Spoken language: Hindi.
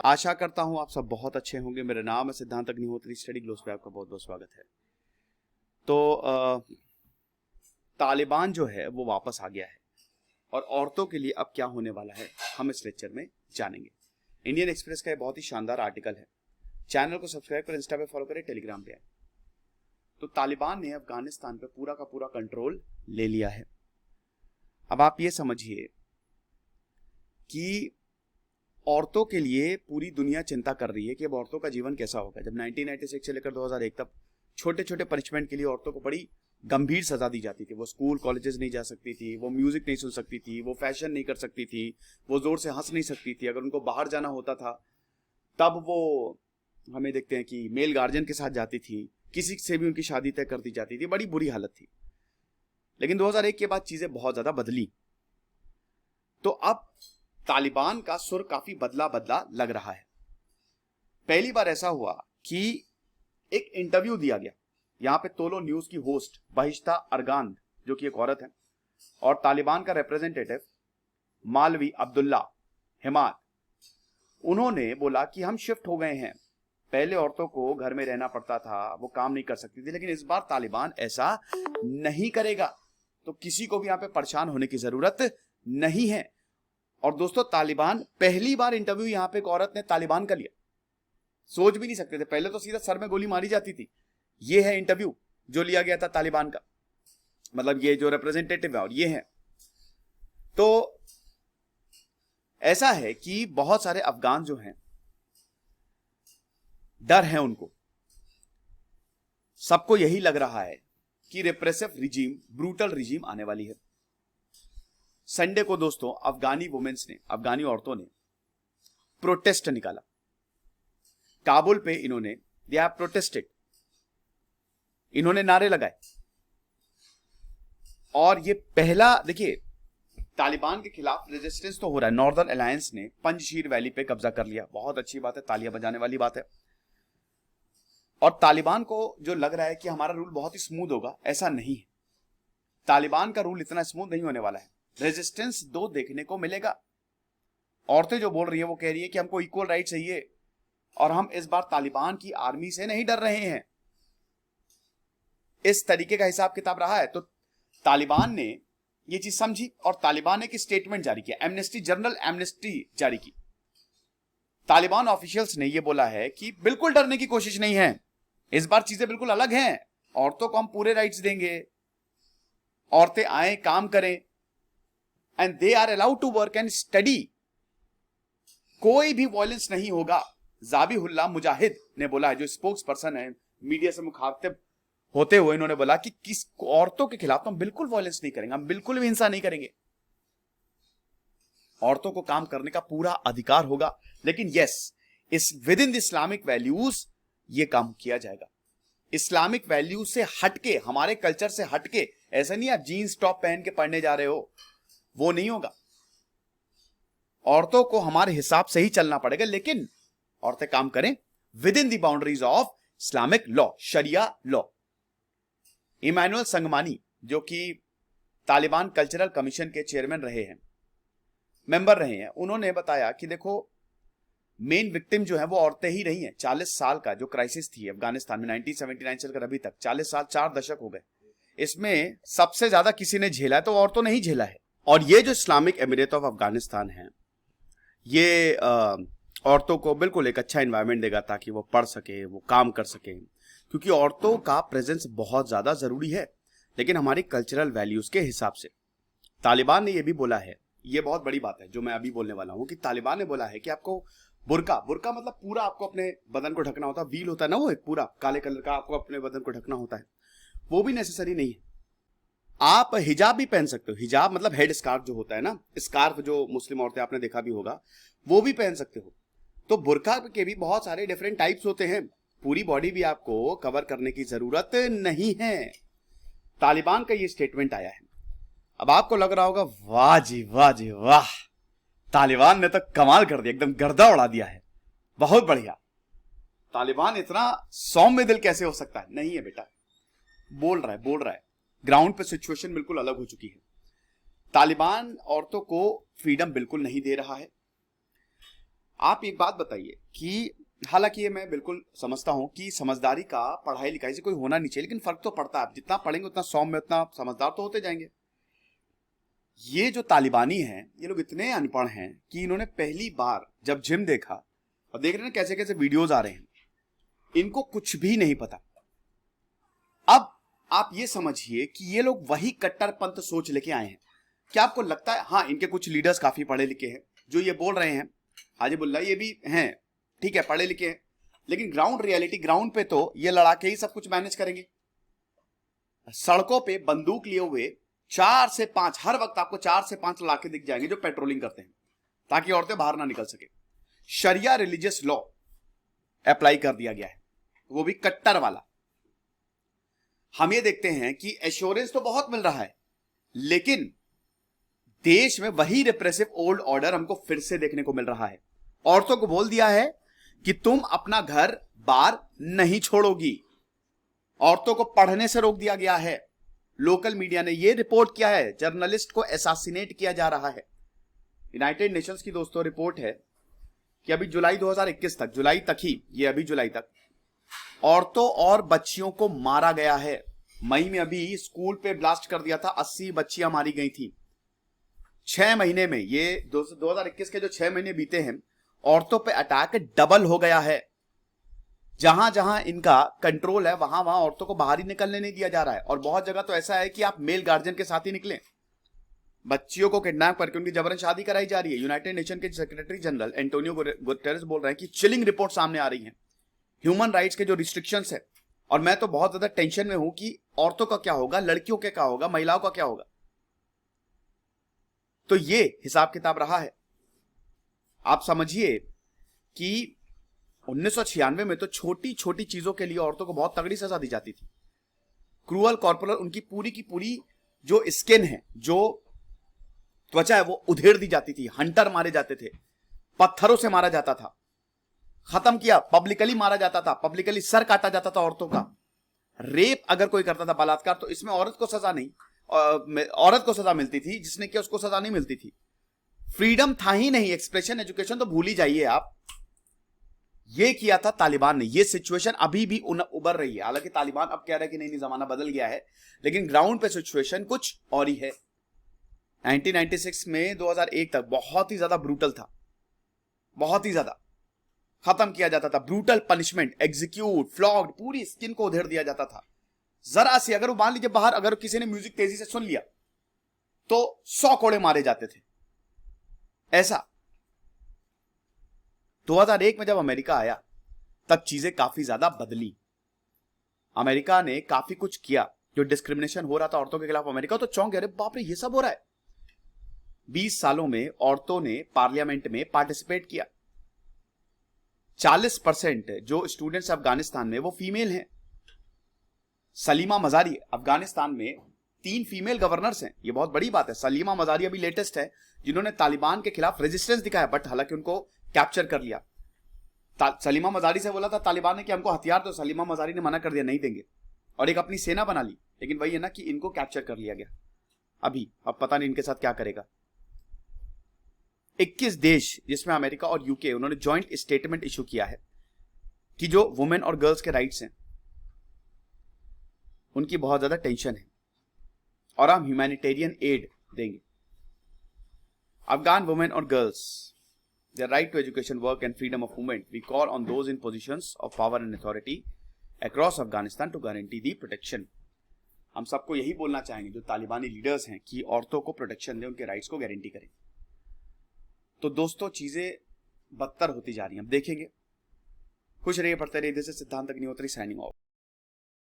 आशा करता हूं आप सब बहुत अच्छे होंगे। मेरा नाम है सिद्धांत अग्निहोत्री। स्टडी ग्लोस पे आपका बहुत बहुत स्वागत है। तो तालिबान जो है वो वापस आ गया है और औरतों के लिए अब क्या होने वाला है हम इस लेक्चर में जानेंगे। इंडियन एक्सप्रेस का एक बहुत ही शानदार आर्टिकल है। चैनल को सब्सक्राइब करें, इंस्टा पे फॉलो करें, टेलीग्राम पे आए। तो तालिबान ने अफगानिस्तान पे पूरा का पूरा कंट्रोल ले लिया है। अब आप ये समझिए कि औरतों के लिए पूरी दुनिया चिंता कर रही है कि अब औरतों का जीवन कैसा होगा। जब 1996 से लेकर 2001 तक छोटे छोटे पनिशमेंट के लिए औरतों को बड़ी गंभीर सजा दी जाती थी। वो स्कूल कॉलेजेस नहीं जा सकती थी, वो म्यूजिक नहीं सुन सकती थी, वो फैशन नहीं कर सकती थी, वो जोर से हंस नहीं सकती थी। अगर उनको बाहर जाना होता था तब वो हमें देखते हैं कि मेल गार्जियन के साथ जाती थी, किसी से भी उनकी शादी तय कर दी जाती थी। बड़ी बुरी हालत थी। लेकिन 2001 के बाद चीजें बहुत ज्यादा बदली। तो अब तालिबान का सुर काफी बदला बदला लग रहा है। पहली बार ऐसा हुआ कि एक इंटरव्यू दिया गया। यहां पे तोलो न्यूज की होस्ट बहिश्ता अरगान, जो कि एक औरत है, और तालिबान का रिप्रेजेंटेटिव मालवी अब्दुल्ला हिमाद, उन्होंने बोला कि हम शिफ्ट हो गए हैं। पहले औरतों को घर में रहना पड़ता था, वो काम नहीं कर सकती थी, लेकिन इस बार तालिबान ऐसा नहीं करेगा। तो किसी को भी यहां पे परेशान होने की जरूरत नहीं है। और दोस्तों, तालिबान पहली बार इंटरव्यू यहां पे एक औरत ने तालिबान का लिया। सोच भी नहीं सकते थे। पहले तो सीधा सर में गोली मारी जाती थी। ये है इंटरव्यू जो लिया गया था तालिबान का, मतलब ये जो रिप्रेजेंटेटिव है और ये है। तो ऐसा है कि बहुत सारे अफगान जो हैं, डर है उनको। सबको यही लग रहा है कि रिप्रेसिव रिजीम, ब्रूटल रिजीम आने वाली है। संडे को दोस्तों अफगानी वुमेन्स ने, अफगानी औरतों ने प्रोटेस्ट निकाला। काबुल पे इन्होंने दे हैव प्रोटेस्टेड, इन्होंने नारे लगाए। और ये पहला, देखिए, तालिबान के खिलाफ रेजिस्टेंस तो हो रहा है। नॉर्दर्न अलायंस ने पंजशीर वैली पे कब्जा कर लिया। बहुत अच्छी बात है, तालियां बजाने वाली बात है। और तालिबान को जो लग रहा है कि हमारा रूल बहुत ही स्मूथ होगा, ऐसा नहीं है। तालिबान का रूल इतना स्मूथ नहीं होने वाला है। रेजिस्टेंस दो देखने को मिलेगा। औरतें जो बोल रही है वो कह रही है कि हमको इक्वल राइट चाहिए और हम इस बार तालिबान की आर्मी से नहीं डर रहे हैं। इस तरीके का हिसाब किताब रहा है। तो तालिबान ने ये चीज समझी और तालिबान ने एक स्टेटमेंट जारी किया, एमनेस्टी, जनरल एमनेस्टी जारी की। तालिबान ऑफिशियल्स ने यह बोला है कि बिल्कुल डरने की कोशिश नहीं है, इस बार चीजें बिल्कुल अलग हैं। औरतों को हम पूरे राइट्स देंगे, औरतें आए, काम करें, and they are allowed to work and study. कोई भी वायलेंस नहीं होगा। जाबिहुल्लाह मुजाहिद ने बोला है, जो स्पोक्स पर्सन है, मीडिया से मुखातिब होते हुए इन्होंने बोला कि किस औरतों के खिलाफ तो हम बिल्कुल वायलेंस नहीं करेंगे, हम बिल्कुल भी हिंसा नहीं करेंगे। औरतों को काम करने का पूरा अधिकार होगा। लेकिन यस, इस with in the Islamic values ये काम किया जाएगा। इस्लामिक वैल्यूज से हटके, हमारे कल्चर से हटके। ऐसा नहीं आप जीन्स टॉप पहन के पढ़ने जा रहे हो, वो नहीं होगा। औरतों को हमारे हिसाब से ही चलना पड़ेगा, लेकिन औरतें काम करें within the boundaries of Islamic law, शरिया लॉ। इमानुएल संगमानी, जो कि तालिबान कल्चरल कमीशन के चेयरमैन रहे हैं, मेंबर रहे हैं, उन्होंने बताया कि देखो, मेन विक्टिम जो है वो औरतें ही रही हैं। 40 साल का जो क्राइसिस थी अफगानिस्तान में, 1979 से लेकर अभी तक 40 साल, 4 दशक हो गए। इसमें सबसे ज्यादा किसी ने झेला है तो औरतों ने ही झेला है। और ये जो इस्लामिक एमिरेट ऑफ अफगानिस्तान है, ये औरतों को बिल्कुल एक अच्छा एनवायरनमेंट देगा ताकि वो पढ़ सके, वो काम कर सके, क्योंकि औरतों का प्रेजेंस बहुत ज्यादा जरूरी है। लेकिन हमारी कल्चरल वैल्यूज के हिसाब से तालिबान ने यह भी बोला है, यह बहुत बड़ी बात है जो मैं अभी बोलने वाला हूं, कि तालिबान ने बोला है कि आपको बुर्का, बुर्का मतलब पूरा आपको अपने बदन को ढकना होता है। व्हील होता है ना, वो एक पूरा काले कलर का, आपको अपने बदन को ढकना होता है, वो भी नेसेसरी नहीं है। आप हिजाब भी पहन सकते हो। हिजाब मतलब हेड स्कार्फ जो होता है ना, स्कार्फ जो मुस्लिम औरतें आपने देखा भी होगा, वो भी पहन सकते हो। तो बुर्का के भी बहुत सारे डिफरेंट टाइप्स होते हैं। पूरी बॉडी भी आपको कवर करने की जरूरत नहीं है। तालिबान का ये स्टेटमेंट आया है। अब आपको लग रहा होगा, वाह जी वाह जी वाह, तालिबान ने तो कमाल कर दिया, एकदम गर्दा उड़ा दिया है, बहुत बढ़िया। तालिबान इतना सौम्य दिल कैसे हो सकता है? नहीं है बेटा, बोल रहा है। ग्राउंड पे सिचुएशन बिल्कुल अलग हो चुकी है। तालिबान औरतों को फ्रीडम बिल्कुल नहीं दे रहा है। आप एक बात बताइए कि हालांकि ये मैं बिल्कुल समझता हूं कि समझदारी का पढ़ाई लिखाई से कोई होना नहीं चाहिए, लेकिन फर्क तो पड़ता है। जितना पढ़ेंगे उतना सौम्य, उतना समझदार तो होते जाएंगे। ये जो तालिबानी हैं, ये लोग इतने अनपढ़ हैं कि इन्होंने पहली बार जब जिम देखा, और देख रहे हैं कैसे कैसे वीडियोज आ रहे हैं, इनको कुछ भी नहीं पता। अब आप ये समझिए कि ये लोग वही कट्टरपंथ सोच लेके आए हैं। क्या आपको लगता है, हाँ इनके कुछ लीडर्स काफी पढ़े लिखे हैं जो ये बोल रहे हैं, हाजिबुल्ला ये भी हैं, ठीक है पढ़े लिखे हैं, लेकिन ग्राउंड रियलिटी, ग्राउंड पे तो ये लड़ा के ही सब कुछ मैनेज करेंगे। सड़कों पे बंदूक लिए हुए 4 से 5, हर वक्त आपको 4 से 5 लड़ाके दिख जाएंगे जो पेट्रोलिंग करते हैं ताकि औरतें बाहर ना निकल सके। शरिया रिलीजियस लॉ अप्लाई कर दिया गया है, वो भी कट्टर वाला। हम ये देखते हैं कि एश्योरेंस तो बहुत मिल रहा है, लेकिन देश में वही रिप्रेसिव ओल्ड ऑर्डर हमको फिर से देखने को मिल रहा है। औरतों को बोल दिया है कि तुम अपना घर बार नहीं छोड़ोगी। औरतों को पढ़ने से रोक दिया गया है। लोकल मीडिया ने यह रिपोर्ट किया है, जर्नलिस्ट को असैसिनेट किया जा रहा है। यूनाइटेड नेशंस की दोस्तों रिपोर्ट है कि अभी जुलाई 2021 तक, जुलाई तक ही, ये अभी जुलाई तक औरतों और बच्चियों को मारा गया है। मई में अभी स्कूल पे ब्लास्ट कर दिया था, 80 बच्चियां मारी गई थी। 6 महीने में, ये 2021 के जो 6 महीने बीते हैं, औरतों पे अटैक डबल हो गया है। जहां जहां इनका कंट्रोल है वहां वहां औरतों को बाहर ही निकलने नहीं दिया जा रहा है। और बहुत जगह तो ऐसा है कि आप मेल गार्जियन के साथ ही निकलें। बच्चियों को किडनैप करके उनकी जबरन शादी कराई जा रही है। यूनाइटेड नेशन के सेक्रेटरी जनरल एंटोनियो गुटेरेस बोल रहे हैं कि चिलिंग रिपोर्ट सामने आ रही है, ह्यूमन राइट्स के जो रिस्ट्रिक्शंस है। और मैं तो बहुत ज्यादा टेंशन में हूं कि औरतों का क्या होगा, लड़कियों के क्या होगा, महिलाओं का क्या होगा। तो ये हिसाब किताब रहा है। आप समझिए कि 1996 में तो छोटी छोटी चीजों के लिए औरतों को बहुत तगड़ी सजा दी जाती थी। क्रूअल कॉर्पोरल, उनकी पूरी की पूरी जो स्किन है, जो त्वचा है, वो उधेड़ दी जाती थी। हंटर मारे जाते थे, पत्थरों से मारा जाता था, खत्म किया, पब्लिकली मारा जाता था, पब्लिकली सर काटा जाता था औरतों का। रेप अगर कोई करता था, बलात्कार, तो इसमें औरत को सजा नहीं, औरत को सजा मिलती थी, जिसने किया उसको सजा नहीं मिलती थी। फ्रीडम था ही नहीं, एक्सप्रेशन, एजुकेशन तो भूल ही जाइए आप। ये किया था तालिबान ने। ये सिचुएशन अभी भी उभर रही है। हालांकि तालिबान अब कह रहा है कि नहीं जमाना बदल गया है, लेकिन ग्राउंड पे सिचुएशन कुछ और ही है। 1996 में 2001 तक बहुत ही ज्यादा ब्रूटल था, बहुत ही ज्यादा खत्म किया जाता था। ब्रूटल पनिशमेंट, एग्जीक्यूट, फ्लॉग्ड, पूरी स्किन को उधेड़ दिया जाता था। जरा सी अगर मान लीजिए बाहर अगर किसी ने म्यूजिक तेजी से सुन लिया तो 100 कोड़े मारे जाते थे। ऐसा 2001 में जब अमेरिका आया तब चीजें काफी ज्यादा बदली। अमेरिका ने काफी कुछ किया। जो डिस्क्रिमिनेशन हो रहा था औरतों के खिलाफ, अमेरिका तो चौंक गया, अरे बाप रे ये सब हो रहा है। 20 सालों में औरतों ने पार्लियामेंट में पार्टिसिपेट किया। 40% जो स्टूडेंट्स अफगानिस्तान में वो फीमेल हैं। सलीमा मजारी, अफगानिस्तान में 3 फीमेल गवर्नर्स हैं, ये बहुत बड़ी बात है। सलीमा मजारी अभी लेटेस्ट है जिन्होंने तालिबान के खिलाफ रेजिस्टेंस दिखाया, बट हालांकि उनको कैप्चर कर लिया। सलीमा मजारी से बोला था तालिबान ने कि हमको हथियार दो, सलीमा मजारी ने मना कर दिया, नहीं देंगे, और एक अपनी सेना बना ली। लेकिन वही है ना कि इनको कैप्चर कर लिया गया अभी, अब पता नहीं इनके साथ क्या करेगा। 21 देश जिसमें अमेरिका और यूके, उन्होंने ज्वाइंट स्टेटमेंट इशू किया है कि जो वुमेन और गर्ल्स के राइट्स हैं उनकी बहुत ज्यादा टेंशन है और हम ह्यूमैनिटेरियन एड देंगे। अफगान वुमेन और girls, their right to education, work and freedom of movement. We call on those in positions of power and authority across Afghanistan to guarantee the protection. हम सबको यही बोलना चाहेंगे जो तालिबानी लीडर्स हैं कि औरतों को प्रोटेक्शन दें, उनके राइट्स को गारंटी करें। तो दोस्तों चीजें बदतर होती जा रही हैं, हम देखेंगे। खुश रहिए, पढ़ते रहिए। दिस इज सिद्धांत अग्निहोत्री साइनिंग ऑफ।